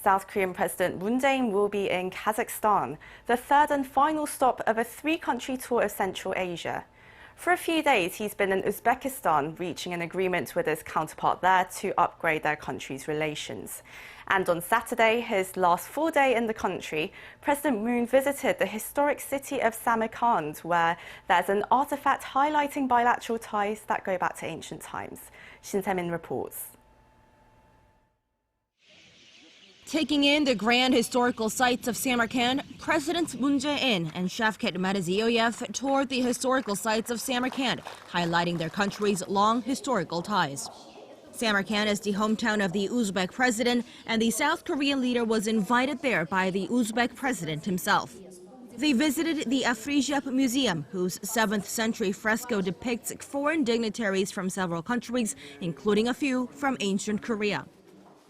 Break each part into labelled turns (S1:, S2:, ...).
S1: South Korean President Moon Jae-in will be in Kazakhstan, the third and final stop of a three-country tour of Central Asia. For a few days, he's been in Uzbekistan, reaching an agreement with his counterpart there to upgrade their country's relations. And on Saturday, his last full day in the country, President Moon visited the historic city of Samarkand, where there's an artifact highlighting bilateral ties that go back to ancient times. Shin Se-min reports.
S2: Taking in the grand historical sites of Samarkand, Presidents Moon Jae-in and Shavkat Mirziyoyev toured the historical sites of Samarkand, highlighting their country's long historical ties. Samarkand is the hometown of the Uzbek president, and the South Korean leader was invited there by the Uzbek president himself. They visited the Arirang Museum, whose 7th century fresco depicts foreign dignitaries from several countries, including a few from ancient Korea.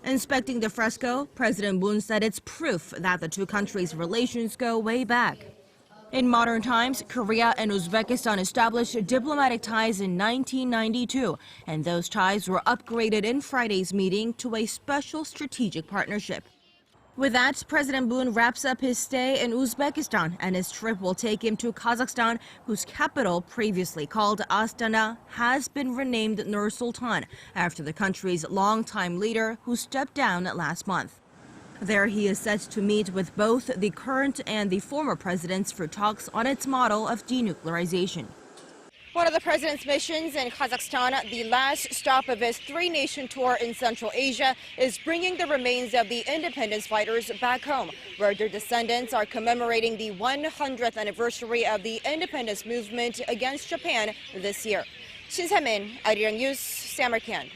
S2: Inspecting the fresco, President Moon said it's proof that the two countries' relations go way back. In modern times, Korea and Uzbekistan established diplomatic ties in 1992, and those ties were upgraded in Friday's meeting to a special strategic partnership. With that, President Moon wraps up his stay in Uzbekistan, and his trip will take him to Kazakhstan, whose capital, previously called Astana, has been renamed Nur-Sultan after the country's longtime leader who stepped down last month. There he is set to meet with both the current and the former presidents for talks on its model of denuclearization. One of the president's missions in Kazakhstan, the last stop of his three-nation tour in Central Asia, is bringing the remains of the independence fighters back home, where their descendants are commemorating the 100th anniversary of the independence movement against Japan this year. Shin Se-min, Arirang News, Samarkand.